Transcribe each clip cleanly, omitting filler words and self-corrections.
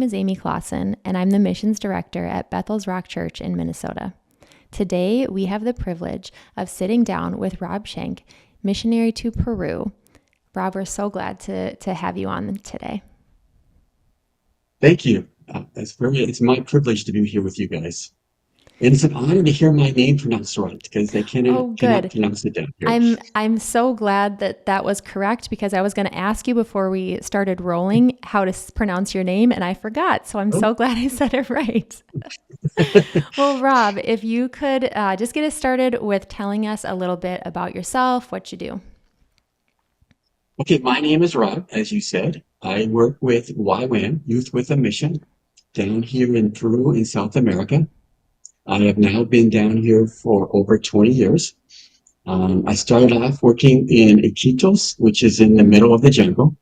is Amy Clausen, and I'm the missions director at Bethel's Rock Church in Minnesota. Today, we have the privilege of sitting down with Rob Schenk, missionary to Peru. Rob, we're so glad to have you on today. Thank you. It's my privilege to be here with you guys. And it's an honor to hear my name pronounced right because they cannot pronounce it down here. I'm so glad that was correct because I was going to ask you before we started rolling how to pronounce your name and I forgot. So I'm so glad I said it right. Well, Rob, if you could just get us started with telling us a little bit about yourself, what you do. Okay, my name is Rob, as you said. I work with YWAM, Youth with a Mission, down here in Peru in South America. I have now been down here for over 20 years. I started off working in Iquitos, which is in the middle of the jungle,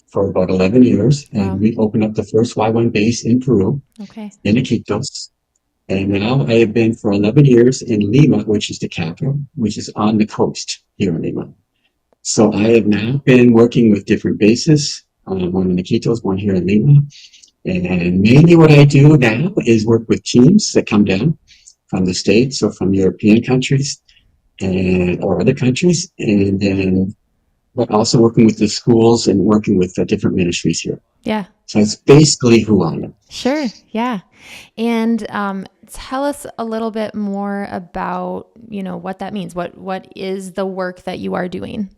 for about 11 years. And we opened up the first Y1 base in Peru, in Iquitos. And now I have been for 11 years in Lima, which is the capital, which is on the coast here in Lima. So I have now been working with different bases, one in Iquitos, one here in Lima. And mainly what I do now is work with teams that come down from the States or from European countries or other countries. And then, but also working with the schools and working with different ministries here. Yeah. So it's basically who I am. Sure. Yeah. And tell us a little bit more about, what that means. What is the work that you are doing?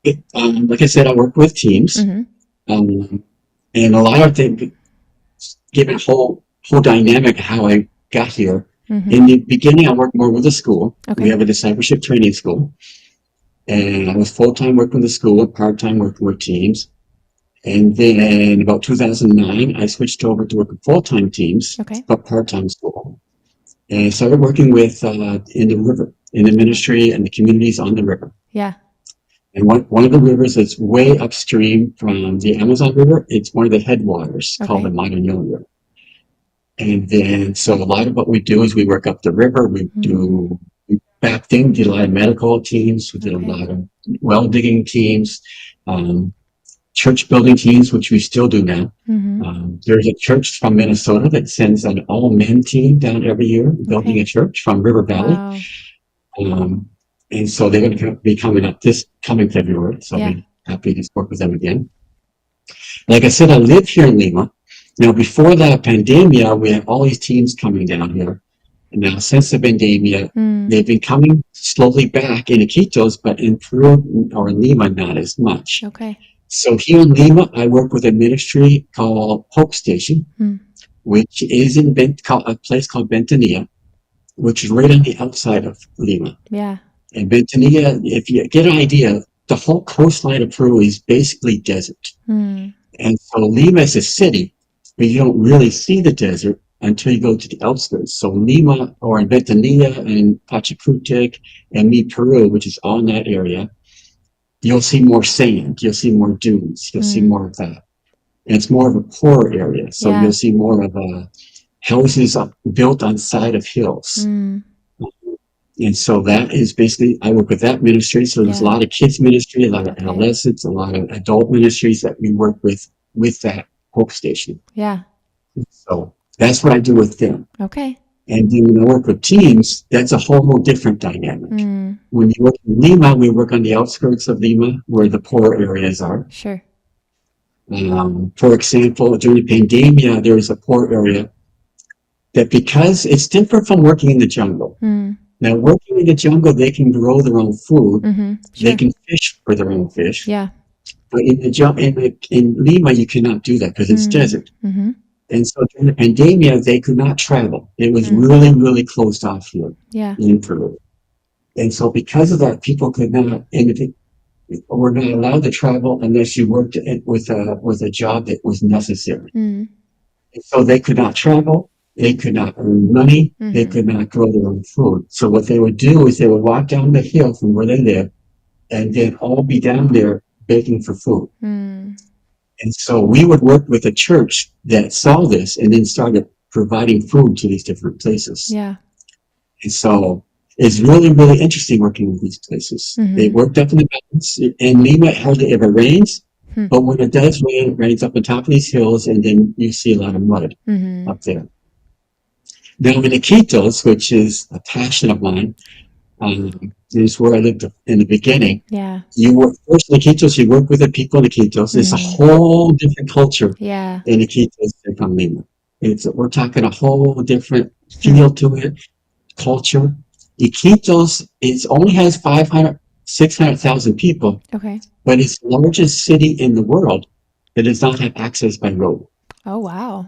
Like I said, I work with teams. And a lot of things, given whole dynamic how I got here. In the beginning, I worked more with the school. We have a discipleship training school. And I was full-time working with the school and part-time working with teams. And then in about 2009, I switched over to working full-time teams, but part-time school. And I started working with in the river, in the ministry and the communities on the river. Yeah. And one of the rivers that's way upstream from the Amazon River, it's one of the headwaters called the Marañón River. And then, so a lot of what we do is we work up the river. Back then, we did a lot of medical teams. We did a lot of well digging teams, church building teams, which we still do now. There's a church from Minnesota that sends an all men team down every year, building a church from River Valley. Wow. And so they're going to be coming up this coming February. So I'll be happy to work with them again. Like I said, I live here in Lima. Now, before the pandemic, we had all these teams coming down here. And now, since the pandemic, they've been coming slowly back in Iquitos, but in Peru or in Lima, not as much. So here in Lima, I work with a ministry called Hope Station, which is in a place called Ventanilla, which is right on the outside of Lima. Yeah. And Ventanilla, if you get an idea, the whole coastline of Peru is basically desert. And so Lima is a city, but you don't really see the desert until you go to the outskirts. So Lima or in Ventanilla and Pachacutec and Peru, which is all in that area, you'll see more sand, you'll see more dunes, you'll see more of that. And it's more of a poor area. So you'll see more of houses built on side of hills. And so that is basically, I work with that ministry. So there's a lot of kids ministry, a lot of adolescents, a lot of adult ministries that we work with that Hope Station. Yeah. So that's what I do with them. Okay. And then when I work with teams, that's a whole different dynamic. When you work in Lima, we work on the outskirts of Lima where the poor areas are. Sure. For example, during the pandemic, there was a poor area that because it's different from working in the jungle. Now, working in the jungle, they can grow their own food. Sure. They can fish for their own fish. Yeah. But in Lima, you cannot do that because it's desert. And so during the pandemic, they could not travel. It was really, really closed off here in Peru. And so because of that, people could not, were not allowed to travel unless you worked with a job that was necessary. And so they could not travel. They could not earn money. They could not grow their own food. So what they would do is they would walk down the hill from where they live and then all be down there begging for food. And so we would work with a church that saw this and then started providing food to these different places. Yeah. And so it's really, really interesting working with these places. They worked up in the mountains. In Lima, it hardly ever rains. But when it does rain, it rains up on top of these hills, and then you see a lot of mud up there. Now in Iquitos, which is a passion of mine, is where I lived in the beginning. Yeah. You work first in Iquitos, you work with the people in Iquitos. It's a whole different culture Yeah. in Iquitos than from Lima. We're talking a whole different feel to it, culture. Iquitos only has 600,000 people, Okay. but it's the largest city in the world that does not have access by road. Oh, wow.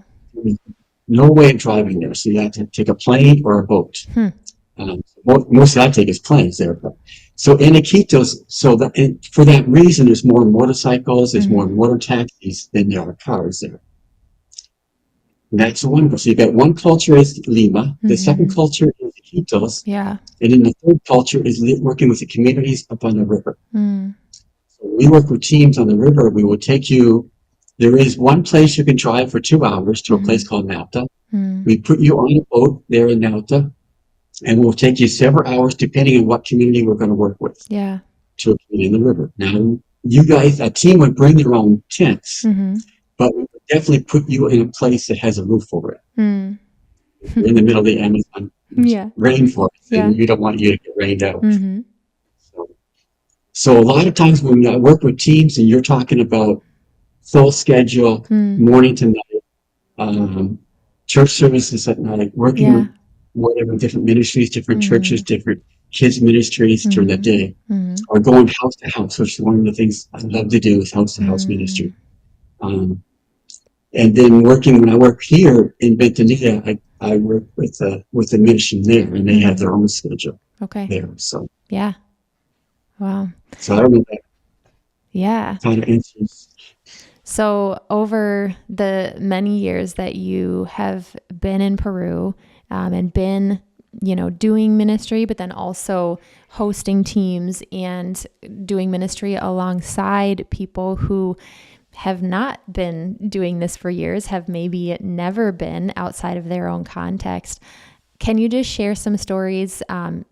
No way of driving there. So you have to take a plane or a boat. Most I take is planes there. So in Iquitos, for that reason, there's more motorcycles, there's more motor taxis than there are cars there. And that's one. So you got one culture is Lima, the second culture is Iquitos, Yeah. and then the third culture is working with the communities up on the river. So we work with teams on the river. We will take you. There is one place you can drive for 2 hours to a place called Nauta. We put you on a boat there in Nauta, and we'll take you several hours depending on what community we're going to work with. Yeah. To a community in the river. Now, you guys, a team would bring their own tents, but we would definitely put you in a place that has a roof over it. You're in the middle of the Amazon rainforest, and we don't want you to get rained out. So a lot of times when I work with teams and you're talking about full schedule, morning to night, church services at night, working with whatever different ministries, different churches, different kids ministries during the day, or going house to house, which is one of the things I love to do is house to house ministry. And then when I work here in Bentonita, I work with the mission there, and they have their own schedule there. So yeah. Wow. So I don't know if Yeah. that kind of answers. So over the many years that you have been in Peru, and been, doing ministry, but then also hosting teams and doing ministry alongside people who have not been doing this for years, have maybe never been outside of their own context. Can you just share some stories,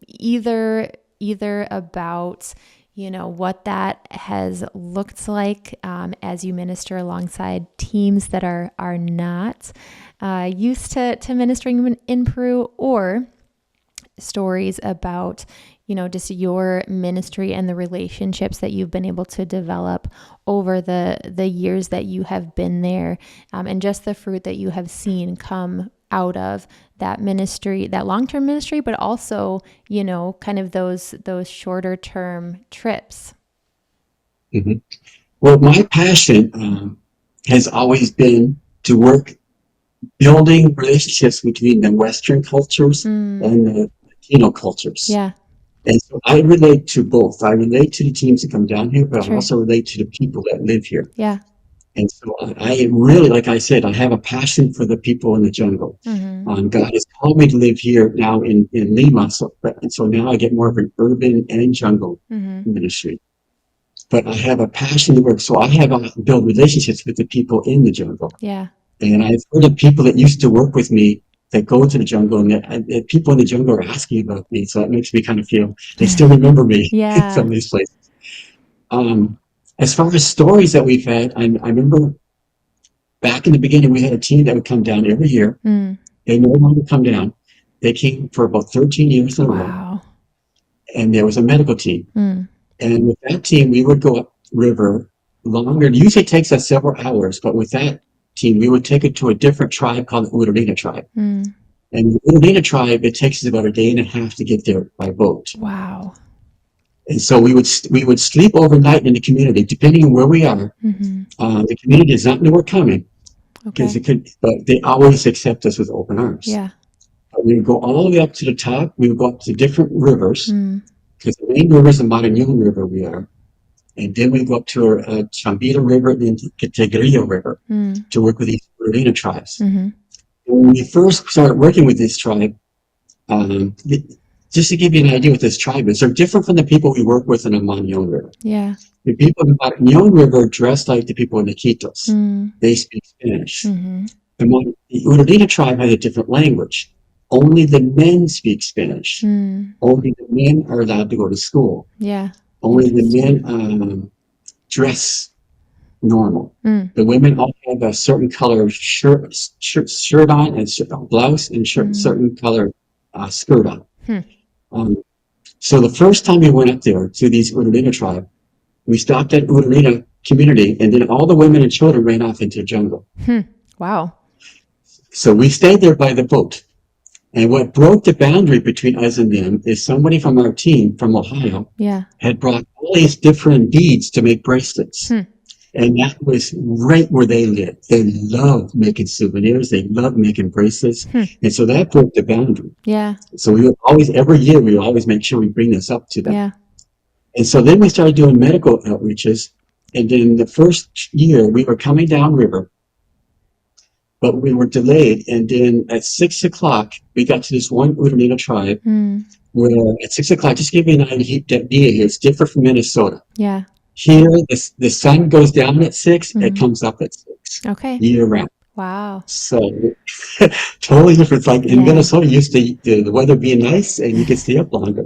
either about, what that has looked like as you minister alongside teams that are not used to ministering in Peru, or stories about, just your ministry and the relationships that you've been able to develop over the years that you have been there, and just the fruit that you have seen come out of that ministry, that long-term ministry, but also, kind of those shorter term trips. Mm-hmm. Well, my passion has always been to work building relationships between the Western cultures and the Latino cultures. Yeah. And so I relate to both. I relate to the teams that come down here, but I also relate to the people that live here. Yeah. And so I really, like I said, I have a passion for the people in the jungle. God has called me to live here now in Lima. So now I get more of an urban and jungle ministry. But I have a passion to work. So I have to build relationships with the people in the jungle. Yeah. And I've heard of people that used to work with me that go to the jungle, and people in the jungle are asking about me. So that makes me kind of feel they still remember me in some of these places. As far as stories that we've had, I remember back in the beginning, we had a team that would come down every year. They no longer come down. They came for about 13 years in a row. And there was a medical team. And with that team, we would go up river longer. It usually takes us several hours, but with that team, we would take it to a different tribe called the Urarina tribe. And the Urarina tribe, it takes us about a day and a half to get there by boat. Wow. And so we would sleep overnight in the community, depending on where we are. The community does not know we're coming, because but they always accept us with open arms. Yeah. But we would go all the way up to the top. We would go up to different rivers, because the main river is the Marañón River we are. And then we go up to Chambita River and then to Tigrillo River to work with these Urarina tribes. And when we first started working with this tribe, just to give you an idea what this tribe is, they're different from the people we work with in the Marañón River. Yeah. The people in the Marañón River dress like the people in the Iquitos. They speak Spanish. The Urarina tribe has a different language. Only the men speak Spanish. Only the men are allowed to go to school. Yeah. Only the men dress normal. Mm. The women all have a certain color shirt on, and blouse, and certain color skirt on. Hmm. Um, so the first time we went up there to these Urarina tribe, we stopped at Urarina community, and then all the women and children ran off into the jungle. Wow. So we stayed there by the boat. And what broke the boundary between us and them is somebody from our team from Ohio Yeah. had brought all these different beads to make bracelets. And that was right where they lived. They loved making souvenirs. They loved making bracelets. And so that broke the boundary. Yeah. So we would always, every year, we would always make sure we bring this up to them. Yeah. And so then we started doing medical outreaches. And then the first year we were coming downriver, but we were delayed. And then at 6 o'clock, we got to this one Urarina tribe where at 6 o'clock, just to give you an idea here, it's different from Minnesota. Yeah. Here, the sun goes down at 6, it comes up at 6. Okay. Year round. Wow. So totally different. It's like in Yeah. Minnesota, used to the weather being nice and you could stay up longer.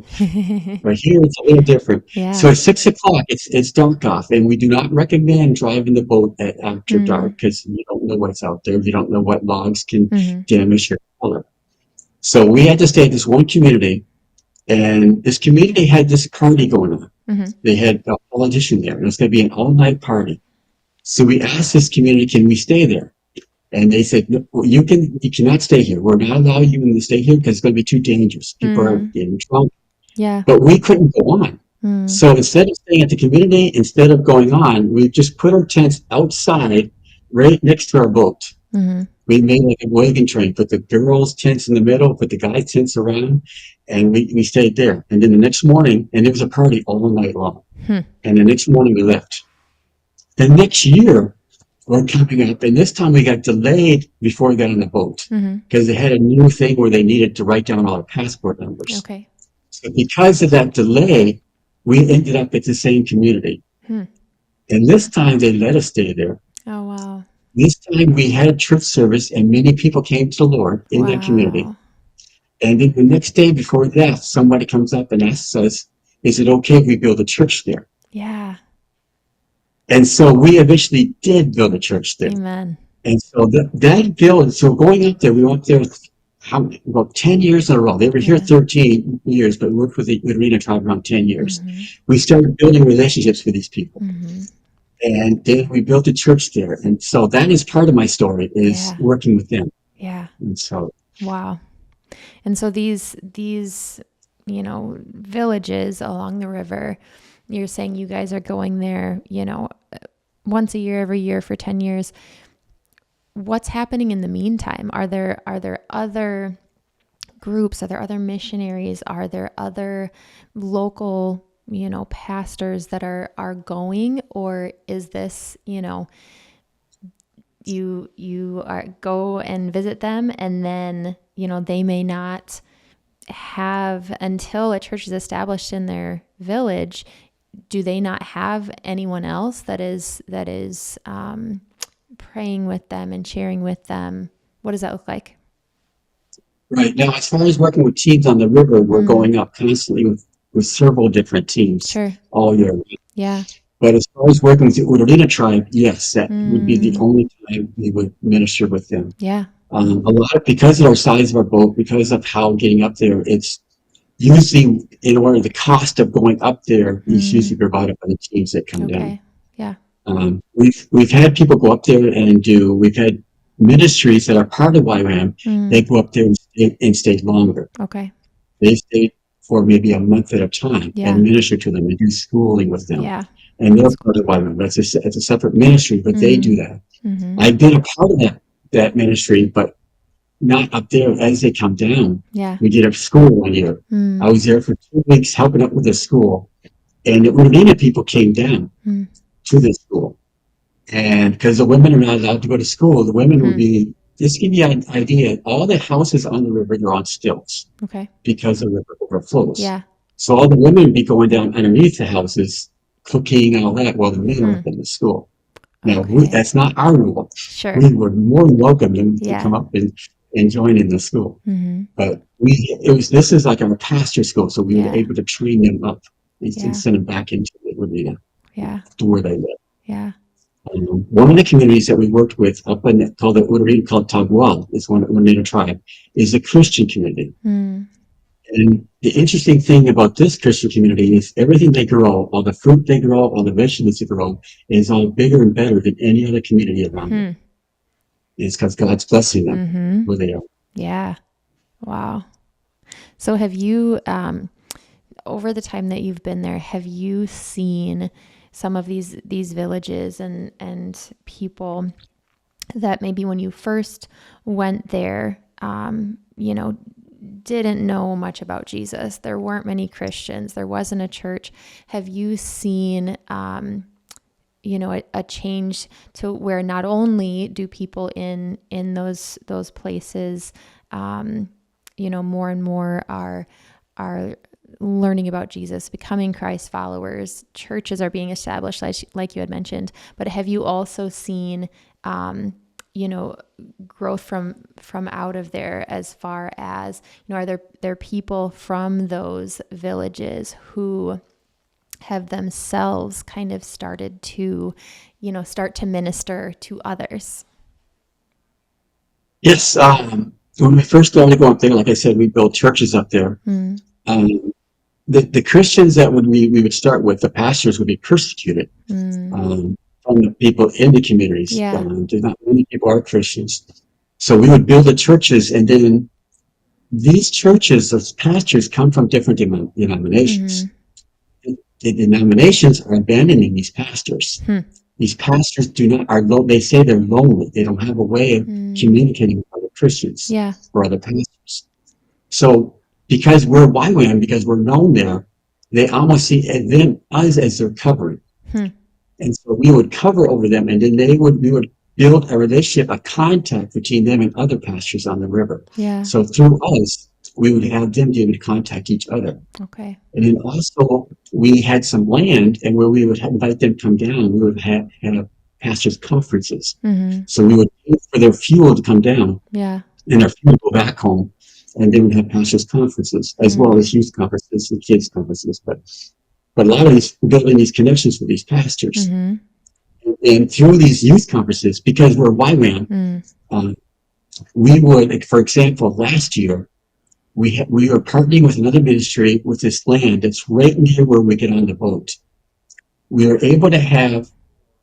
But here it's a little different. Yeah. So at 6 o'clock, it's dark off, and we do not recommend driving the boat after dark because you don't know what's out there. You don't know what logs can damage your color. So we had to stay at this one community, and this community had this party going on. They had a politician there, and it was going to be an all-night party. So we asked this community, can we stay there? And they said, no, you cannot stay here. We're not allowing you to stay here because it's going to be too dangerous. People are getting drunk. Yeah. But we couldn't go on. So instead of staying at the community, instead of going on, we just put our tents outside right next to our boat. We made like a wagon train, put the girls' tents in the middle, put the guys' tents around, and we stayed there. And then the next morning, and it was a party all night long. And the next morning we left. The next year, we're coming up, and this time we got delayed before we got on the boat because they had a new thing where they needed to write down all our passport numbers. Okay. So because of that delay, we ended up at the same community. And this time they let us stay there. Oh, wow. This time we had church service, and many people came to the Lord in that community. And then the next day before we left, somebody comes up and asks us, is it okay if we build a church there? Yeah. And so we eventually did build a church there. Amen. And so that build, so going up there, we went there about 10 years in a row. They were here 13 years, but worked with the Urarina tribe around 10 years. We started building relationships with these people. And then we built a church there. And so that is part of my story, is working with them. Yeah. And so. Wow. And so these, villages along the river, you're saying you guys are going there, once a year, every year for 10 years. What's happening in the meantime? Are there other groups? Are there other missionaries? Are there other local, pastors that are going? Or is this, you go and visit them, and then, they may not have, until a church is established in their village, do they not have anyone else that is praying with them and sharing with them? What does that look like? Right. Now, as far as working with teams on the river, we're going up constantly with several different teams all year round. Yeah. But as far as working with the Urarina tribe, yes, that would be the only time we would minister with them. Yeah. A lot because of our size of our boat, because of how getting up there, it's usually, in order, the cost of going up there is usually provided by the teams that come down. Yeah. We've had people go up there and we've had ministries that are part of YWAM. They go up there and stay longer. Okay. They stay for maybe a month at a time and minister to them and do schooling with them. Yeah. And they're part of YWAM. It's a separate ministry, but they do that. I've been a part of that ministry, but not up there as they come down. Yeah. We did a school one year. I was there for 2 weeks helping out with the school. And the Urarina people came down to the school. And because the women are not allowed to go to school, the women would be, just to give you an idea, all the houses on the river are on stilts. Okay. Because the river overflows. Yeah. So all the women would be going down underneath the houses, cooking and all that, while the men are up in the school. Now, that's not our rule. Sure. We were more than welcome them to come up and join in the school. But this is like our pastor school, so we were able to train them up and send them back into the Urarina to where they live. Yeah. One of the communities that we worked with up in called the Urari, called Tagual, is one Urari tribe, is a Christian community. Mm. And the interesting thing about this Christian community is everything they grow, all the fruit they grow, all the vegetables they grow, is all bigger and better than any other community around them. It's because God's blessing them where they are. Yeah. Wow. So have you, over the time that you've been there, have you seen some of these villages and people that maybe when you first went there, didn't know much about Jesus? There weren't many Christians. There wasn't a church. Have you seen, a change to where not only do people in those places, more and more are learning about Jesus, becoming Christ followers, churches are being established, like you had mentioned, but have you also seen, growth from out of there, as far as, are there people from those villages who have themselves kind of started to, start to minister to others? Yes. When we first started going up there, like I said, we built churches up there. The Christians that we would start with, the pastors would be persecuted from the people in the communities. Yeah. Not many people are Christians. So we would build the churches, and then these churches, those pastors, come from different denominations. The denominations are abandoning these pastors. These pastors they say they're lonely. They don't have a way of communicating with other Christians or other pastors. So because we're YWAM, because we're known there, they almost see us as their covering. And so we would cover over them, and then we would build a relationship, a contact between them and other pastors on the river. Yeah. So through us, we would have them be able to contact each other. Okay. And then also we had some land, and where we would invite them to come down, we would have pastors' conferences. So we would pay for their fuel to come down. Yeah. And their fuel go back home. And then we'd have pastors' conferences, as well as youth conferences and kids' conferences. But a lot of these, building these connections with these pastors. And through these youth conferences, because we're YWAM, we would, for example, last year, we were partnering with another ministry with this land that's right near where we get on the boat. We were able to have,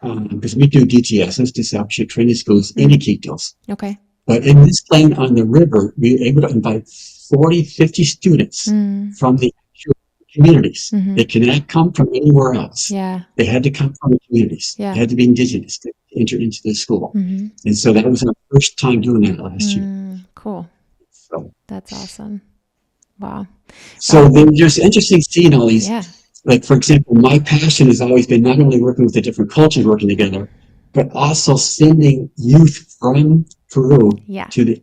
because we do DTSs, discipleship training schools, in Iquitos. Okay. But in this land on the river, we were able to invite 40, 50 students from the communities. They cannot come from anywhere else. Yeah. They had to come from the communities. Yeah. They had to be indigenous to enter into the school. And so that was our first time doing that last year. Cool. So that's awesome. Wow. So then just interesting seeing all these, Yeah. like, for example, my passion has always been not only working with the different cultures working together, but also sending youth from Peru to the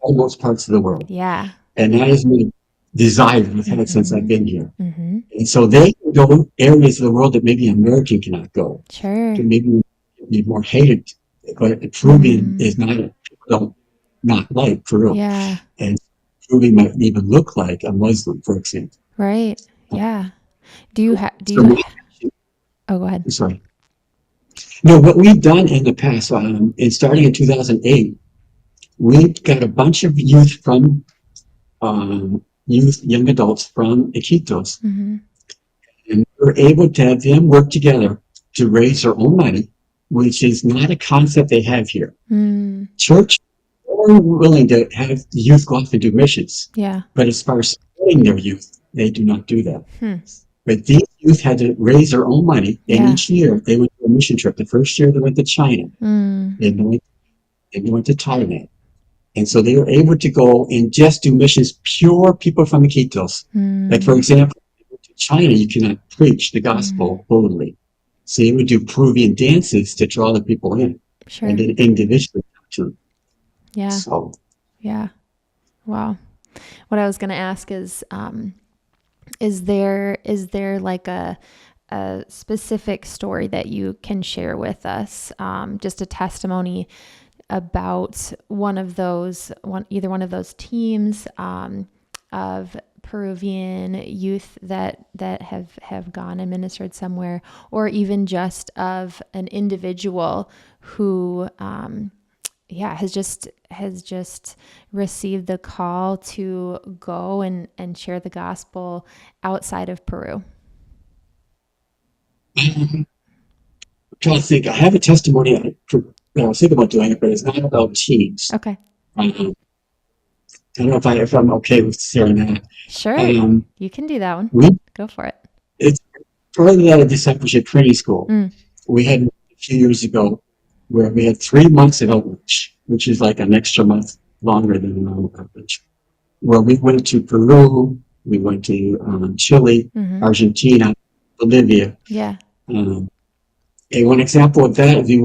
almost parts of the world. Yeah. And that is my desire I've had since I've been here. And so they can go areas of the world that maybe American cannot go. Sure. To maybe be more hated, but Peruvian is not, people don't not like Peru. Yeah. And Peruvian might even look like a Muslim, for example. Right. Yeah. Oh, go ahead. Sorry. No, what we've done in the past, in starting in 2008, we got a bunch of youth from young adults from Iquitos, and we were able to have them work together to raise their own money, which is not a concept they have here. Church are willing to have the youth go off and do missions, but as far as supporting their youth, they do not do that. But these youth had to raise their own money, and each year they went to a mission trip. The first year they went to China, and they went to Thailand. And so they were able to go and just do missions, pure people from Iquitos. Like, for example, to China, you cannot preach the gospel boldly. So they would do Peruvian dances to draw the people in, and then individually talk to them. Yeah. So. Yeah. Wow. What I was going to ask is there like a specific story that you can share with us, just a testimony about either one of those teams of Peruvian youth that have gone and ministered somewhere, or even just of an individual who has just received the call to go and share the gospel outside of Peru? I'm trying to think. I have a testimony. I was thinking about doing it, but it's not about teams. Okay. I don't know if I'm okay with sharing that. Sure. You can do that one. We Go for it. It's further out of discipleship training school. We had a few years ago where we had 3 months of outreach, which is like an extra month longer than a normal outreach. Where we went to Peru, we went to Chile, Argentina, Bolivia. Yeah. And one example of that, we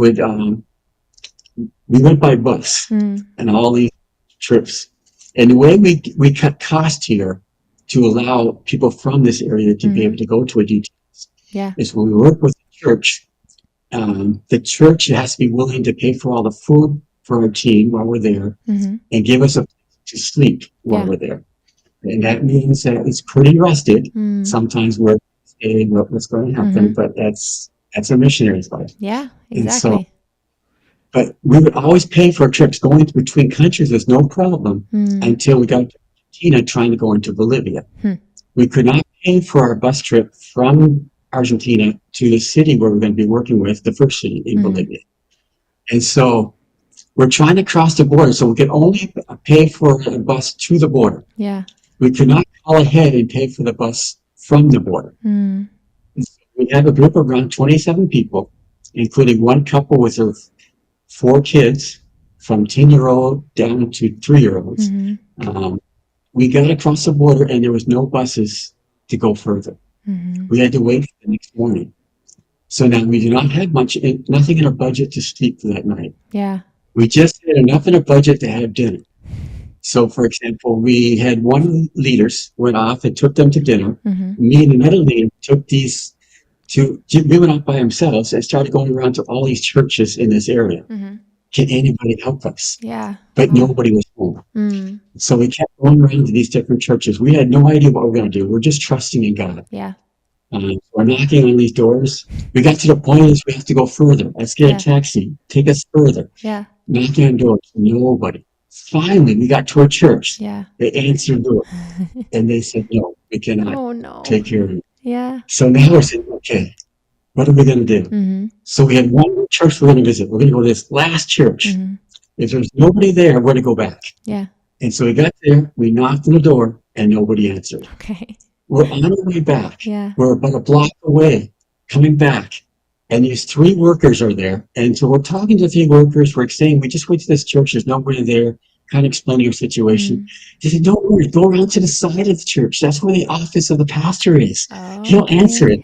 went by bus and all these trips. And the way we cut cost here to allow people from this area to be able to go to a details is when we work with the church has to be willing to pay for all the food for our team while we're there and give us a place to sleep while we're there. And that means that it's pretty rusted. Sometimes we're saying what's going to happen, but that's a missionary's life. Yeah, exactly. But we would always pay for trips going between countries. There's no problem until we got to Argentina trying to go into Bolivia. We could not pay for our bus trip from Argentina to the city where we're going to be working with, the first city in Bolivia. And so we're trying to cross the border. So we could only pay for a bus to the border. Yeah. We could not call ahead and pay for the bus from the border. And so we have a group of around 27 people, including one couple with their 4 kids from 10-year-old down to 3-year-olds. We got across the border and there was no buses to go further. We had to wait for the next morning. So now we do not have nothing in our budget to sleep for that night. Yeah. We just had enough in our budget to have dinner. So, for example, we had one of the leaders went off and took them to dinner. Me and another leader took these we went out by ourselves and started going around to all these churches in this area. Can anybody help us? Yeah. But nobody was home. So we kept going around to these different churches. We had no idea what we were going to do. We're just trusting in God. Yeah. We're knocking on these doors. We got to the point is we have to go further. Let's get a taxi. Take us further. Yeah. Knocking on doors. Nobody. Finally, we got to a church. Yeah. They answered the door. And they said, no, we cannot take care of you. Yeah. So now we're saying, okay, what are we going to do? So we had one church we're going to visit. We're going to go to this last church. If there's nobody there, we're going to go back. Yeah. And so we got there, we knocked on the door, and nobody answered. Okay. We're on our way back. Yeah. We're about a block away, coming back. And these 3 workers are there. And so we're talking to the 3 workers. We're saying, we just went to this church. There's nobody there. Kind of explaining our situation. They said, don't worry, go around to the side of the church. That's where the office of the pastor is. He'll answer it.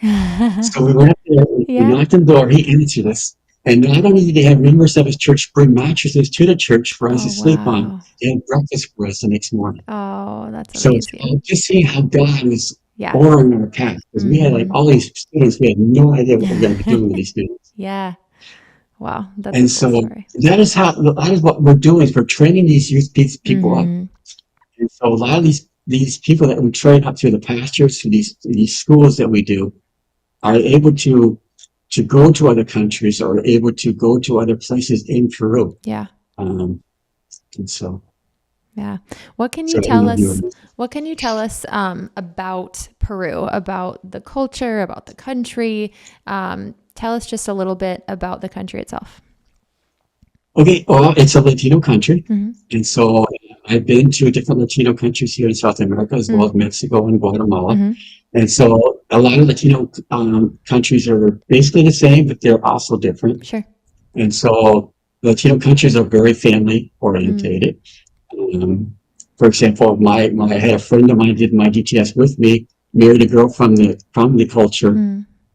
So we went up there, we knocked on the door, he answered us. And not only did they have members of his church bring mattresses to the church for us to sleep on, they had breakfast for us the next morning. Oh, that's amazing. So just seeing how God was ordering our path. Because we had like all these students, we had no idea what we were going to be doing with these students. Yeah. Wow, that's and a cool story. that is what we're doing is we're training these youth people up. And so a lot of these people that we train up through the pastures, through these schools that we do, are able to go to other countries or able to go to other places in Peru. Yeah. And so. Yeah. What can you tell us? What can you tell us about Peru, about the culture, about the country? Tell us just a little bit about the country itself. Okay, well, it's a Latino country. And so I've been to different Latino countries here in South America, as well as Mexico and Guatemala. And so a lot of Latino countries are basically the same, but they're also different. Sure. And so Latino countries are very family orientated. For example, I had a friend of mine did my DTS with me, married a girl from the culture,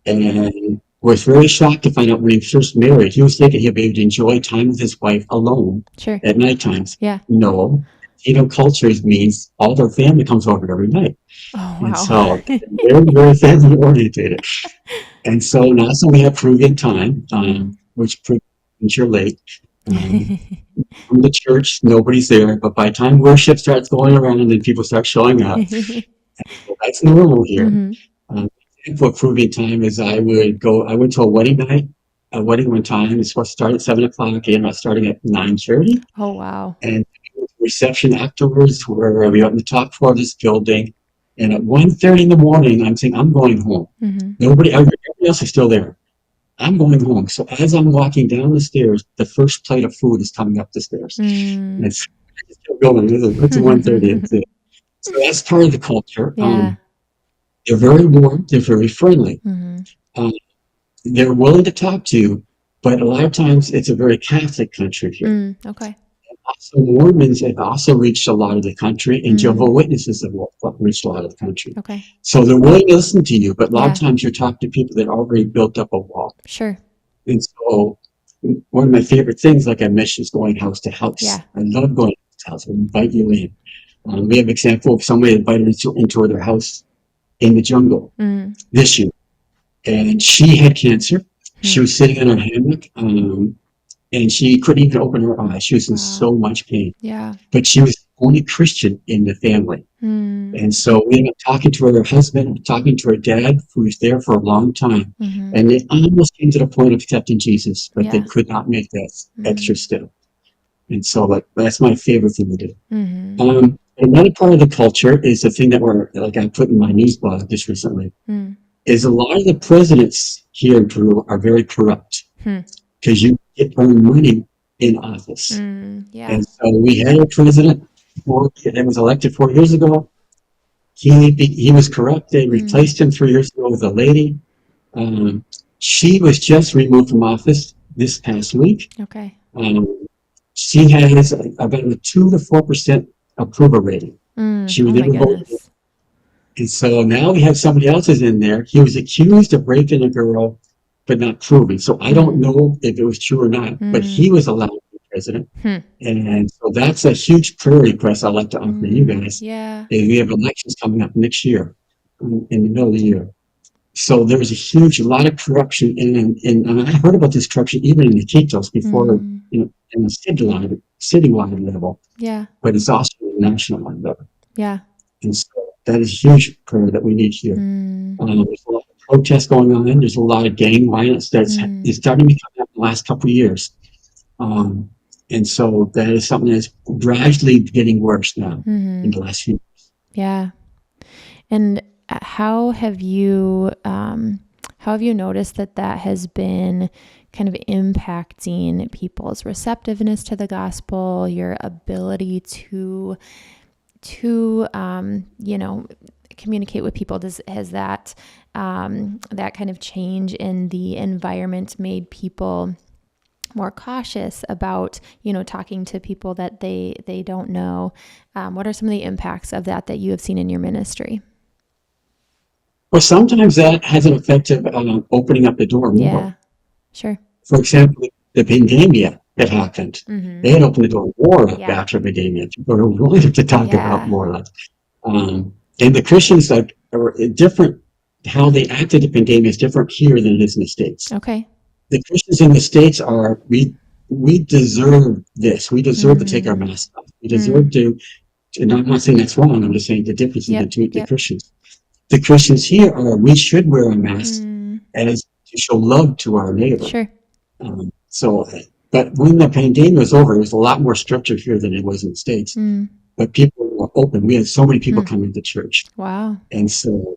and was very shocked to find out when he was first married, he was thinking he'd be able to enjoy time with his wife alone at night times. Yeah. No, cultures means all their family comes over every night. Oh, wow. And so they're very family orientated. And so now we have Peruvian time, which means you're late. From the church, nobody's there, but by the time worship starts going around and then people start showing up, So that's normal here. Mm-hmm. For Peruvian time is I went to a wedding one time. It's supposed to start at 7 o'clock and I was starting at 9:30. Oh, wow. And reception afterwards where we were on the top floor of this building. And at 1:30 in the morning, I'm saying, I'm going home. Mm-hmm. Everybody else is still there. I'm going home. So as I'm walking down the stairs, the first plate of food is coming up the stairs. And Mm. it's still going. It's 1:30. So that's part of the culture. Yeah. They're very warm. They're very friendly. Mm-hmm. Um, they're willing to talk to you, but a lot of times it's a very Catholic country here. Okay. Also, Mormons have also reached a lot of the country, and Jehovah's Witnesses have reached a lot of the country. Okay. So they're willing to listen to you, but a lot Yeah. of times you're talking to people that already built up a wall. Sure. And so one of my favorite things, like I mentioned, is going house to house. Yeah. I love going house to house. We invite you in. We have an example of somebody invited into their house in the jungle this year. And she had cancer. She was sitting in her hammock, and she couldn't even open her eyes. She was in so much pain. Yeah. But she was the only Christian in the family. And so we ended up talking to her husband, talking to her dad, who was there for a long time. And they almost came to the point of accepting Jesus, but they could not make that extra step. And so that's my favorite thing to do. Another part of the culture is the thing that I put in my news blog just recently, is a lot of the presidents here in Peru are very corrupt because you get earned money in office. Yeah. And so we had a president that was elected 4 years ago. He was corrupt. They replaced him 3 years ago with a lady. She was just removed from office this past week. Okay. She has about a 2 to 4% approval rating. She was Oh my never voted. goodness. And so now we have somebody else is in there. He was accused of raping a girl, but not proven. So I don't know if it was true or not, but he was allowed to be president. And so that's a huge prayer request I'd like to offer you guys. Yeah. Is we have elections coming up next year, in the middle of the year. So there's a lot of corruption, and I heard about this corruption even in the Iquitos before, in the citywide level. Yeah. But it's also a national level. Yeah. And so that is a huge prayer that we need here. There's a lot of protests going on. There's a lot of gang violence that's is starting to come up in the last couple of years. And so that is something that's gradually getting worse now in the last few years. Yeah. And how have you noticed that has been kind of impacting people's receptiveness to the gospel, your ability to communicate with people? Has that kind of change in the environment made people more cautious about, talking to people that they don't know? What are some of the impacts of that you have seen in your ministry? Well, sometimes that has an effect of opening up the door more. Yeah, sure. For example, the pandemia that happened, they had opened the door more after pandemia. People were willing to talk about more. And the Christians are different. How they acted at pandemia is different here than it is in the States. Okay. The Christians in the States we deserve this. We deserve to take our mask off. We deserve to, and I'm not saying that's wrong. I'm just saying the difference between the Christians. The Christians here we should wear a mask as to show love to our neighbor. Sure. But when the pandemic was over, it was a lot more stricter here than it was in the States. But people were open. We had so many people coming to church. Wow. And so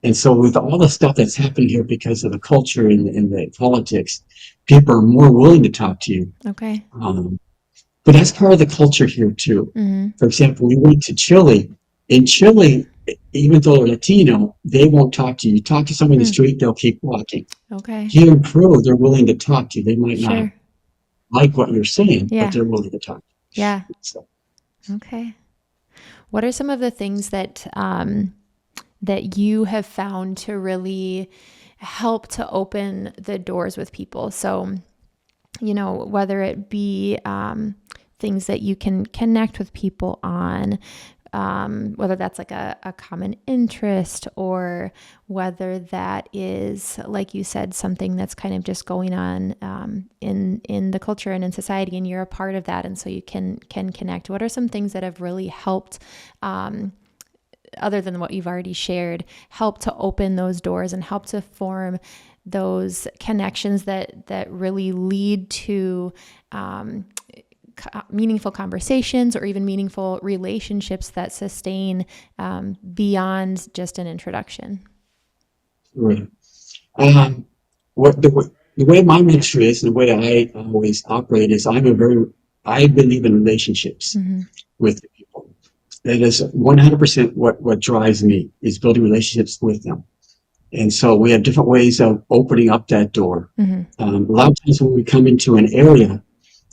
with all the stuff that's happened here because of the culture and the politics, people are more willing to talk to you. Okay. But that's part of the culture here too. For example, we went to Chile. In Chile, even though they're Latino, they won't talk to you. You talk to someone in the street, they'll keep walking. Okay. Here in Peru, they're willing to talk to you. They might not like what you're saying, but they're willing to talk to you. Yeah. So. Okay. What are some of the things that you have found to really help to open the doors with people? So, whether it be things that you can connect with people on, whether that's like a common interest, or whether that is, like you said, something that's kind of just going on in the culture and in society, and you're a part of that, and so you can connect. What are some things that have really helped other than what you've already shared, help to open those doors and help to form those connections that really lead to meaningful conversations or even meaningful relationships that sustain beyond just an introduction. Right. What the way my ministry is and the way I always operate is I believe in relationships with the people. That is 100% what drives me is building relationships with them. And so we have different ways of opening up that door. A lot of times when we come into an area,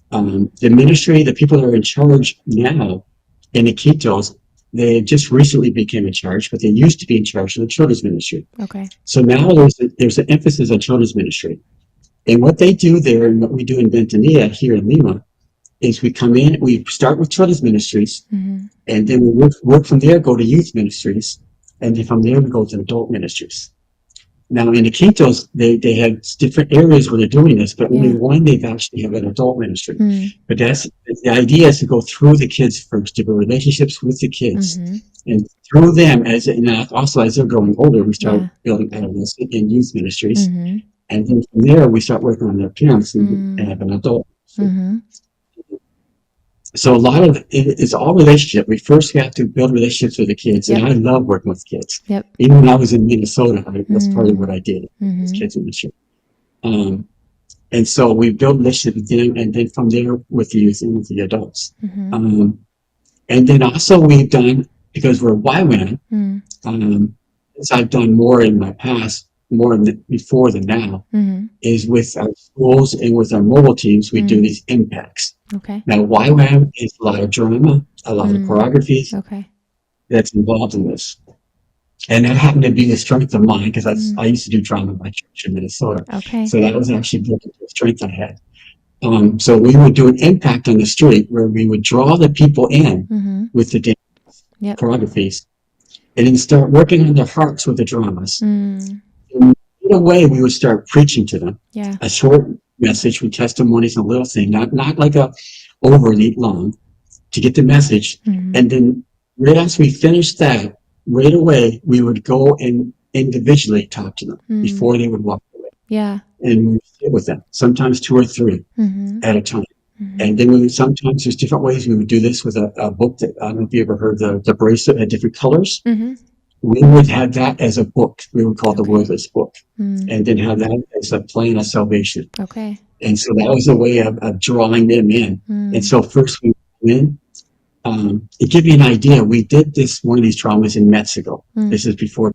the ministry, the people that are in charge now in the Iquitos, they just recently became in charge, but they used to be in charge of the children's ministry. Okay. So now there's an emphasis on children's ministry. And what they do there and what we do in Ventanilla here in Lima is we come in, we start with children's ministries, and then we work from there, go to youth ministries, and then from there we go to adult ministries. Now in the Quintos, they have different areas where they're doing this, but only one they've actually have an adult ministry. But the idea is to go through the kids first, to build relationships with the kids, and through them and also as they're growing older, we start building adolescent and youth ministries, and then from there we start working on their parents and have an adult. So a lot of it's all relationship. We first have to build relationships with the kids, and I love working with kids. Even when I was in Minnesota, that's part of what I did with kids in the church. And so we build relationships with them, and then from there with the youth and with the adults. And then also we've done, because we're YWAM, as I've done more in my past, more before than now, is with our schools and with our mobile teams, we do these impacts. Okay. Now, YWAM is a lot of drama, a lot of choreographies that's involved in this. And that happened to be a strength of mine because I used to do drama in my church in Minnesota. Okay. So that was actually built into a strength I had. So we would do an impact on the street where we would draw the people in with the dance choreographies and then start working on their hearts with the dramas. And in a way, we would start preaching to them. A short message with testimonies and a little thing, not like a overly long, to get the message. And then right as we finished that, right away, we would go and individually talk to them before they would walk away. And we would sit with them, sometimes 2 or 3 at a time. And then sometimes there's different ways we would do this with a book that, I don't know if you ever heard the bracelet had different colors. We would have that as a book. We would call it the Wordless Book. And then have that as a plan of salvation. And so that was a way of drawing them in. And so first we went in. To give you an idea, we did one of these dramas in Mexico. This is before.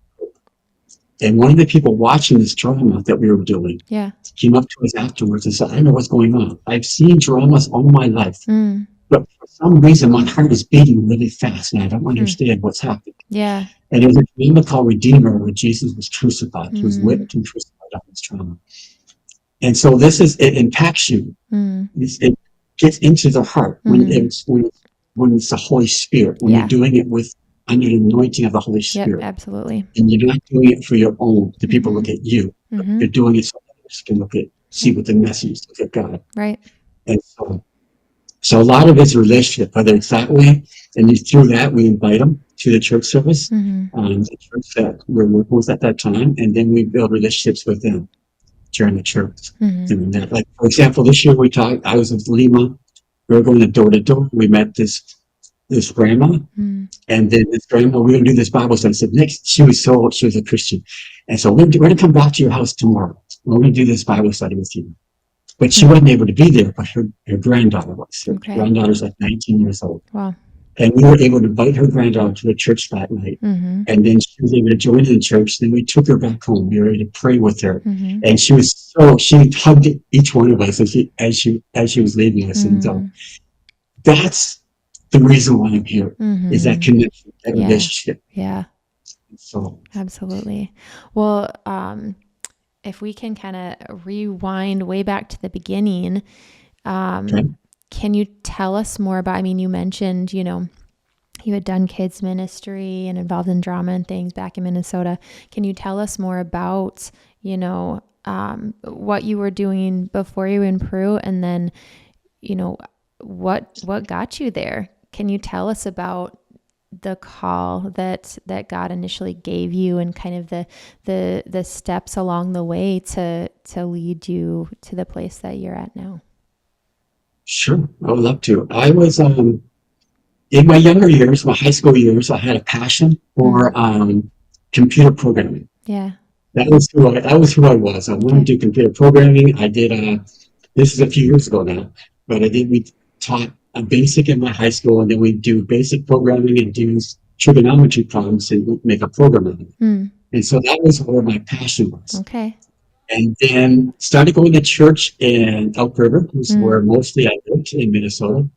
And one of the people watching this drama that we were doing came up to us afterwards and said, I know what's going on. I've seen dramas all my life. But for some reason, my heart is beating really fast, and I don't understand what's happening. And there's a drama called Redeemer where Jesus was crucified. He was whipped and crucified on this drama. And so it impacts you. It gets into the heart when it's the Holy Spirit, when you're doing it under the anointing of the Holy Spirit. Absolutely. And you're not doing it for your own, the people look at you. You're doing it so others can see what the message, look at God. Right. And so a lot of it's a relationship, whether it's that way, and through that, we invite them to the church service, the church that we're working with at that time, and then we build relationships with them during the church. Doing that. Like, for example, this year I was in Lima, we were going door to door, we met this grandma, and then this grandma, we're going to do this Bible study. So she was a Christian. And so we're going to come back to your house tomorrow. We're going to do this Bible study with you. But she wasn't able to be there, but her granddaughter was. Her granddaughter's like 19 years old. Wow. And we were able to invite her granddaughter to the church that night. And then she was able to join in the church. Then we took her back home. We were able to pray with her. And she hugged each one of us as she was leaving us. And so that's the reason why I'm here, is that connection, that relationship. So absolutely. Well, if we can kind of rewind way back to the beginning, can you tell us more about, you mentioned, you had done kids ministry and involved in drama and things back in Minnesota. Can you tell us more about, what you were doing before you were in Peru, and then, what got you there? Can you tell us about the call that God initially gave you, and kind of the steps along the way to lead you to the place that you're at now? Sure, I would love to. I was in my younger years, my high school years, I had a passion for computer programming. Yeah. That was who I was. I wanted to Okay. do computer programming. I did this is a few years ago now, but we taught a basic in my high school, and then we do basic programming and do trigonometry problems and make a program out of it. Mm. And so that was where my passion was. Okay. And then started going to church in Elk River, which is where Mm. mostly I lived in Minnesota.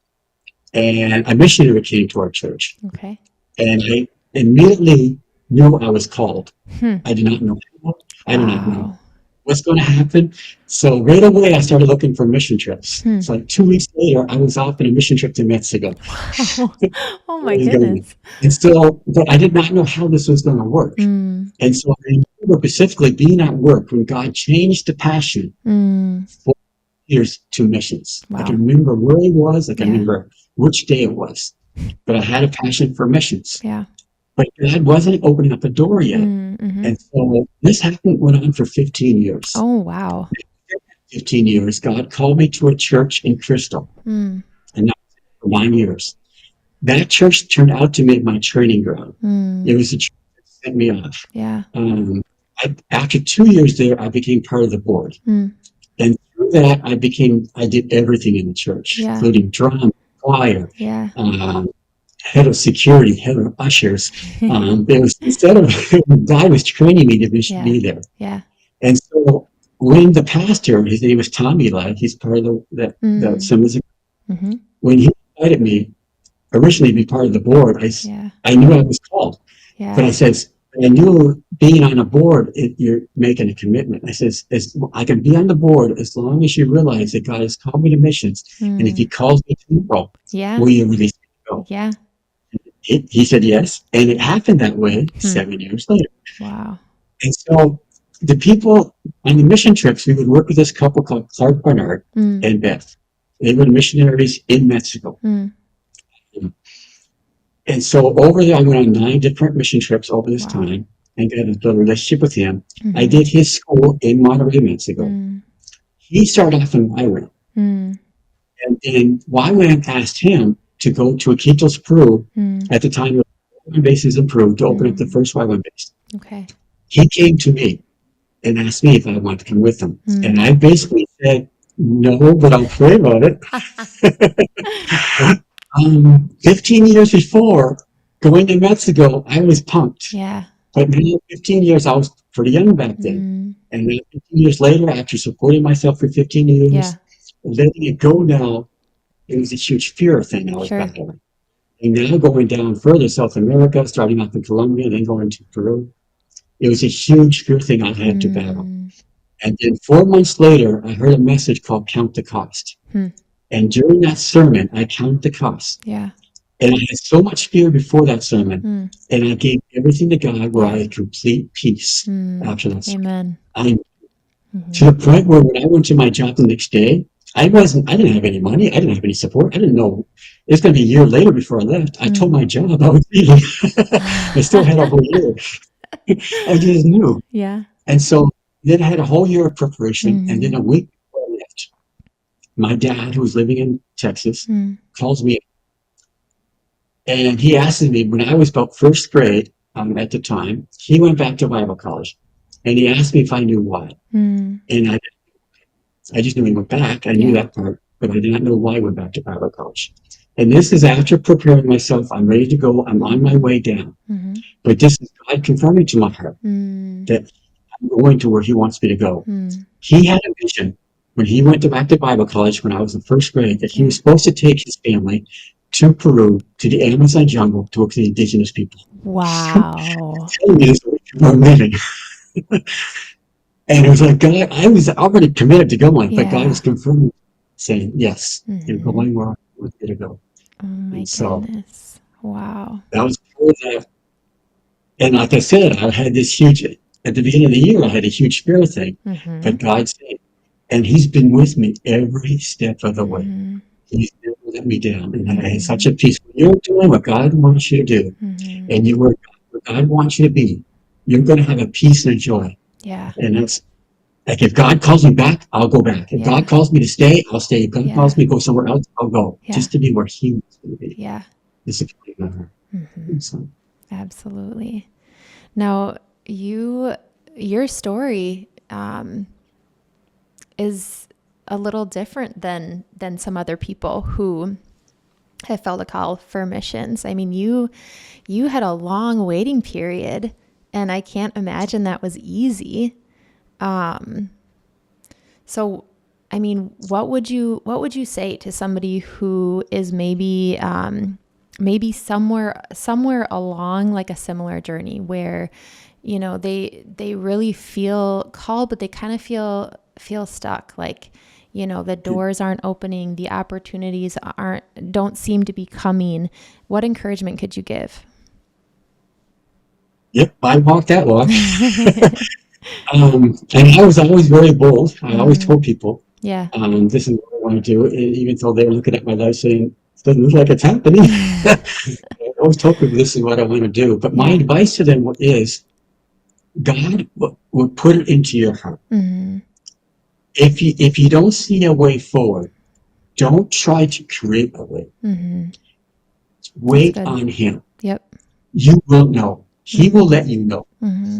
And a missionary came to our church. Okay. And I immediately knew I was called. Hmm. I did not know how. I did not know Wow. what's going to happen. So right away, I started looking for mission trips. So like 2 weeks later, I was off on a mission trip to Mexico. Wow. Oh my goodness. And so, but I did not know how this was going to work. Mm. And so I remember specifically being at work when God changed the passion Mm. 4 years to missions. I Wow. can remember where I was. I can Yeah. remember which day it was. But I had a passion for missions. Yeah. But God wasn't opening up a door yet. Mm-hmm. And so this went on for 15 years. Oh, wow. 15 years, God called me to a church in Crystal. Mm. And that was for 9 years. That church turned out to be my training ground. Mm. It was a church that sent me off. Yeah. After 2 years there, I became part of the board. Mm. And through that, I did everything in the church, Yeah. including drum, choir, Yeah. head of security, head of ushers. It was instead of God was training me to Yeah. be there. Yeah. And so when the pastor, his name was Tommy Ladd, he's part of the Assemblies. Mm-hmm. When he invited me originally to be part of the board, Yeah. I knew I was called. But I Yeah. knew being on a board, you're making a commitment. I says, I can be on the board as long as you realize that God has called me to missions. And if he Mm. calls me tomorrow, Yeah. will you release me to go? Yeah. He said yes. And it happened that way 7 years later. Wow. And so the people on the mission trips, we would work with this couple called Clark Barnard Mm. and Beth. They were missionaries in Mexico. Mm. And so over there, I went on 9 different mission trips over this Wow. time and got a relationship with him. Mm-hmm. I did his school in Monterrey, Mexico. Mm. He started off in YWAM. Mm. And YWAM asked him to go to Iquitos, Peru. Mm. At the time, the bases in Peru to open up the first YWAM base. Okay. He came to me and asked me if I wanted to come with him. Mm. And I basically said, no, but I'll pray about it. 15 years before going to Mexico, I was pumped. Yeah. But now 15 years, I was pretty young back then. Mm. And then 15 years later, after supporting myself for 15 years, Yeah. letting it go now, it was a huge fear thing I was Sure. battling. And now going down further, South America, starting off in Colombia, then going to Peru, it was a huge fear thing I had to battle. Mm. And then 4 months later, I heard a message called Count the Cost. Hmm. And during that sermon, I counted the cost. Yeah. And I had so much fear before that sermon. Mm. And I gave everything to God where I had complete peace Mm. after that sermon. Amen. To the point where when I went to my job the next day, I didn't have any money. I didn't have any support. I didn't know. It was going to be a year later before I left. I told my job I was leaving. I still had a whole year. I just knew. Yeah. And so then I had a whole year of preparation. Mm-hmm. And then a week before I left, my dad, who was living in Texas, calls me. And he asked me, when I was about first grade at the time, he went back to Bible college. And he asked me if I knew why. Mm. And I just knew he went back. I knew that part, but I did not know why he went back to Bible college. And this is after preparing myself. I'm ready to go. I'm on my way down. Mm-hmm. But this is God confirming to my heart that I'm going to where he wants me to go. Mm. He had a vision when he went back to Bible college when I was in first grade that he was supposed to take his family to Peru, to the Amazon jungle, to work with the indigenous people. Wow. Telling me this I'm leaving. And it was like, God, I was already committed to going, but God was confirming, saying, yes, you're going where I want you to go. Oh my goodness. Wow. That was before that. And like I said, I had this huge, at the beginning of the year, I had a huge fear thing, but God said, and he's been with me every step of the way. He's never let me down. And I had such a peace. When you're doing what God wants you to do, and you were where God wants you to be, you're going to have a peace and a joy. Yeah. And that's like, if God calls me back, I'll go back. If God calls me to stay, I'll stay. If God calls me to go somewhere else, I'll go. Just to be where He wants me to be. Yeah. It's a complete matter. So. Absolutely. Now, your story is a little different than some other people who have felt a call for missions. I mean, you had a long waiting period, and I can't imagine that was easy. So, I mean, what would you say to somebody who is maybe somewhere along like a similar journey where, you know, they really feel called, but they kind of feel stuck, like, you know, the doors aren't opening, the opportunities don't seem to be coming. What encouragement could you give? Yep, I walked that walk. And I was always very bold. I always told people, this is what I want to do. And even though they were looking at my life saying, it doesn't look like it's happening. I always told people this is what I want to do. But my advice to them is, God will put it into your heart. If you don't see a way forward, don't try to create a way. Wait on Him. Yep. You will know. He will let you know.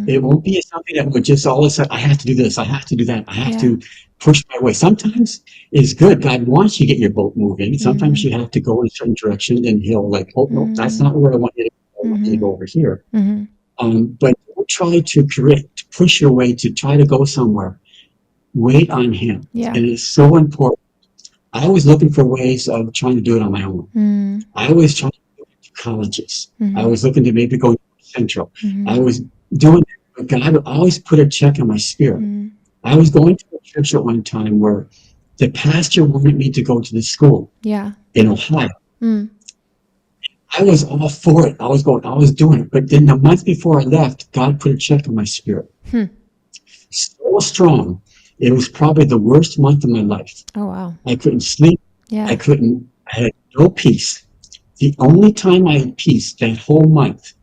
It won't be something that would just all of a sudden, I have to do this, I have to do that, I have to push my way. Sometimes it's good. God wants you to get your boat moving. Sometimes you have to go in a certain direction, and He'll like, oh, no, that's not where I want you to go. I want you to go over here. But don't try to push your way to try to go somewhere. Wait on Him. And it's so important. I was looking for ways of trying to do it on my own. I was trying to go to colleges. I was looking to maybe go to Central. I was doing it, but God would always put a check on my spirit. I was going to a church at one time where the pastor wanted me to go to the school in Ohio. I was all for it. I was doing it. But then the month before I left, God put a check on my spirit. So strong. It was probably the worst month of my life. Oh, wow. I couldn't sleep. I had no peace. The only time I had peace that whole month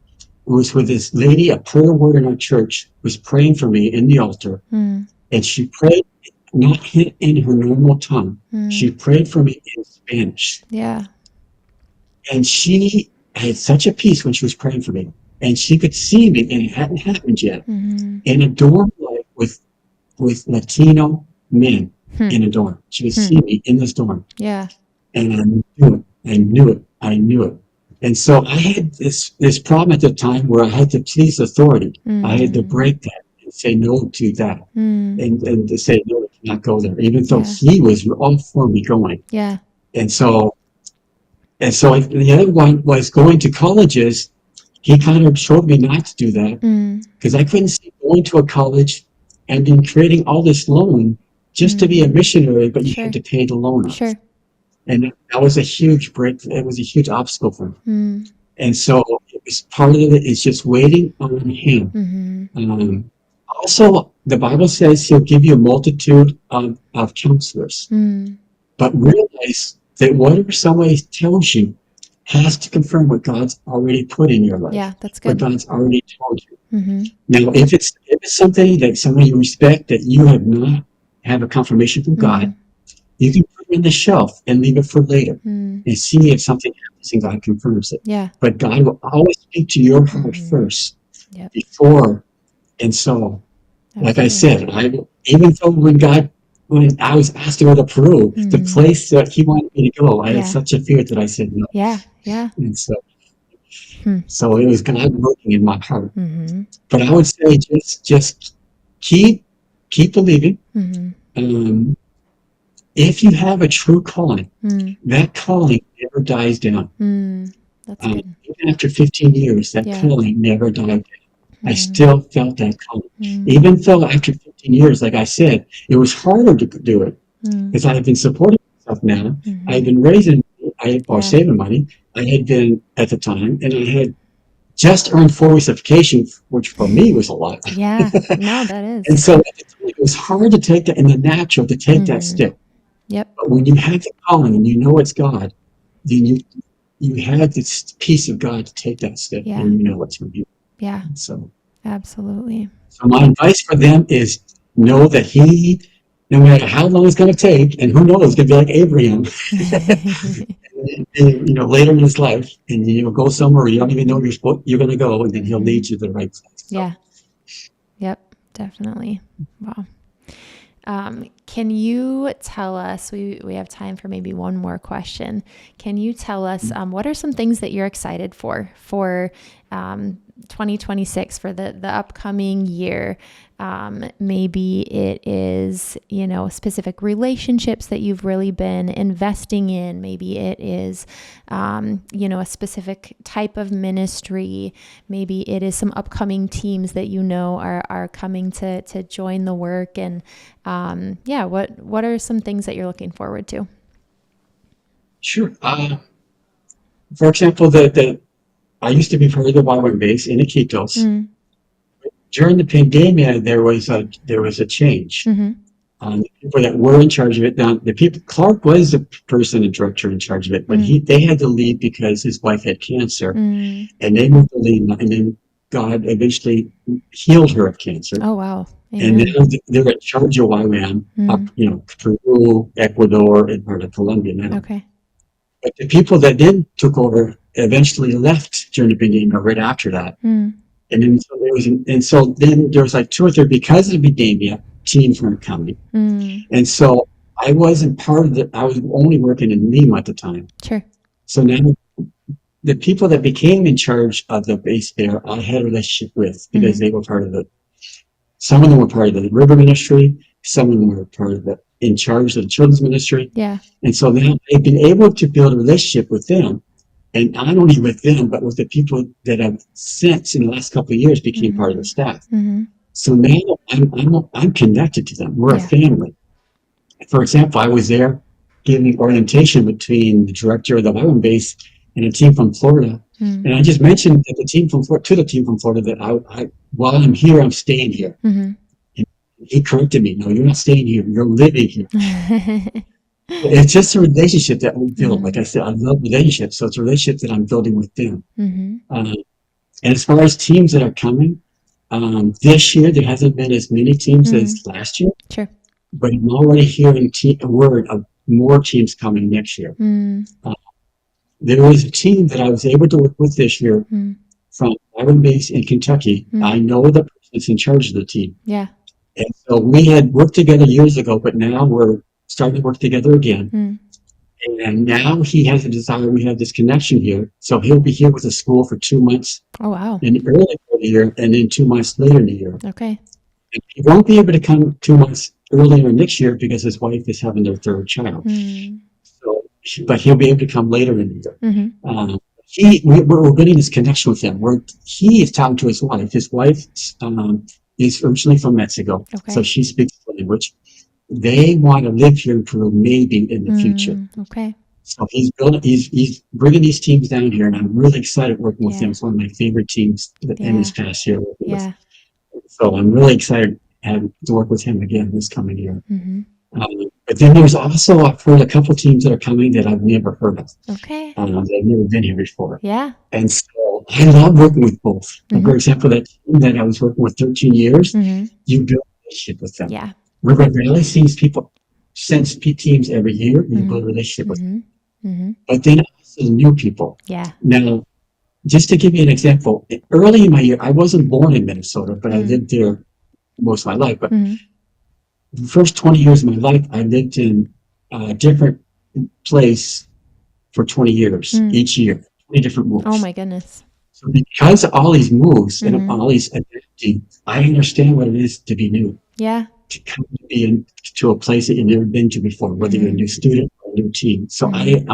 was with this lady, a prayer warrior in our church, was praying for me in the altar. And she prayed not in her normal tongue. She prayed for me in Spanish. And she had such a peace when she was praying for me. And she could see me, and it hadn't happened yet, in a dorm with Latino men in a dorm. She would see me in this dorm. And I knew it. And so I had this problem at the time where I had to please authority. I had to break that and say no to that. And to say, no, I cannot go there, even though He was all for me going. And so the other one was going to colleges. He kind of showed me not to do that, because I couldn't see going to a college and then creating all this loan just to be a missionary, but you had to pay the loan off. And that was a huge break. It was a huge obstacle for me. And so it was part of it is just waiting on Him. Also, the Bible says He'll give you a multitude of counselors. But realize that whatever somebody tells you has to confirm what God's already put in your life. Yeah, that's good. What God's already told you. Now, if it's something that somebody you respect that you have not have a confirmation from God, you can put it in the shelf and leave it for later and see if something happens and God confirms it. But God will always speak to your heart first before. And so, like I said, even though when I was asked to go to Peru, the place that He wanted me to go, I had such a fear that I said no. And so it was God working in my heart. But I would say just keep believing. If you have a true calling, that calling never dies down. That's good. Even after 15 years, that calling never died down. I still felt that calling. Even though after 15 years, like I said, it was harder to do it because I had been supporting myself now. I had been saving money. I had been at the time, and I had just earned 4 weeks of vacation, which for me was a lot. No, that is. And so at the time, it was hard to take that in the natural, to take that step. But when you have the calling and you know it's God, then you have this peace of God to take that step, Yeah. and you know what's from you. Yeah. So, Absolutely. so my advice for them is know that He, no matter how long it's going to take, and who knows, it could be like Abraham, and, later in his life, and you'll go somewhere you don't even know you're going to go, and then He'll lead you to the right place. So, Yeah. Yep. Definitely. Wow. Can you tell us, we have time for maybe one more question. Can you tell us, what are some things that you're excited for 2026, for the upcoming year? Maybe it is, specific relationships that you've really been investing in. Maybe it is, a specific type of ministry. Maybe it is some upcoming teams that are coming to join the work. And what are some things that you're looking forward to? sure. For example, I used to be part of the YWAM base in Iquitos. Mm. During the pandemic, there was a change. Mm-hmm. The people that were in charge of it, now Clark was the person and director in charge of it, but they had to leave because his wife had cancer, and they moved to Lima, and then God eventually healed her of cancer. Oh, wow. And Amen. now they're in charge of YWAM up, Peru, Ecuador, and part of Colombia now. Okay. But the people that then took over eventually left during the pandemic or right after that. And then then there was like 2 or 3, because of the pandemic, teams weren't coming. And so I wasn't part of I was only working in Lima at the time. Sure. So now the people that became in charge of the base there, I had a relationship with, because they were part of some of them were part of the river ministry, some of them were part of in charge of the children's ministry. Yeah. And so now I've been able to build a relationship with them. And not only with them, but with the people that have since in the last couple of years became part of the staff. So now I'm connected to them. We're a family. For example, I was there giving orientation between the director of the island base and a team from Florida. And I just mentioned that the team from Florida that I while I'm here, I'm staying here. And he corrected me. No, you're not staying here. You're living here. It's just a relationship that we build. Like I said, I love relationships. So it's a relationship that I'm building with them. And as far as teams that are coming, this year there hasn't been as many teams as last year. Sure. But I'm already hearing a word of more teams coming next year. There was a team that I was able to work with this year from Island Base in Kentucky. I know the person that's in charge of the team. Yeah. And so we had worked together years ago, but now we're starting to work together again. And now he has a desire. We have this connection here. So he'll be here with the school for 2 months. Oh, wow. In the early part of the year, and then 2 months later in the year. Okay. And he won't be able to come 2 months earlier next year because his wife is having their 3rd child. So, but he'll be able to come later in the year. We're getting this connection with him. He is talking to his wife. His wife is originally from Mexico, so she speaks the language. They want to live here in Peru, maybe in the future. Okay. So he's bringing these teams down here, and I'm really excited working with him. It's one of my favorite teams in this past year. Yeah. So I'm really excited to work with him again this coming year. But then there's also, I've heard a couple teams that are coming that I've never heard of. Okay. They've never been here before. Yeah. And so I love working with both. For example, that team that I was working with 13 years, you build a relationship with them. Yeah. River Valley sends teams every year, and you build a relationship with them. But then also new people. Yeah. Now, just to give you an example, early in my year, I wasn't born in Minnesota, but I lived there most of my life. But the first 20 years of my life, I lived in a different place for 20 years, each year, 20 different moves. Oh, my goodness. So because of all these moves and all these identity, I understand what it is to be new. Yeah. To come to be to a place that you've never been to before, whether you're a new student or a new team. So I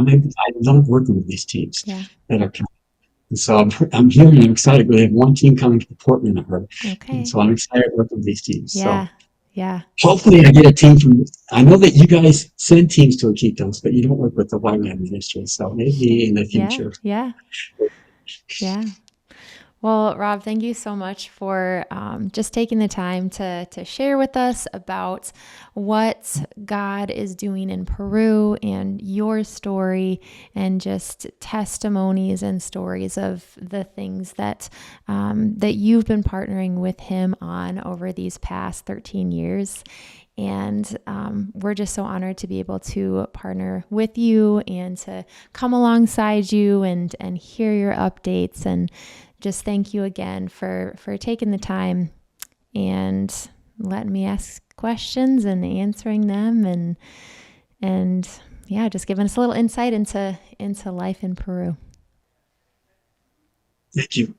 love working with these teams that are coming. And so I'm here and I'm excited. We have one team coming to Portland, I heard. Okay. And so I'm excited working with these teams. Yeah. So yeah. Hopefully I get a team I know that you guys send teams to Iquitos, but you don't work with the YWAM ministry. So maybe in the future. Yeah. Yeah. Well, Rob, thank you so much for just taking the time to share with us about what God is doing in Peru and your story, and just testimonies and stories of the things that you've been partnering with Him on over these past 13 years. And we're just so honored to be able to partner with you and to come alongside you and hear your updates. And just thank you again for taking the time and letting me ask questions and answering them, and yeah, just giving us a little insight into life in Peru. Thank you.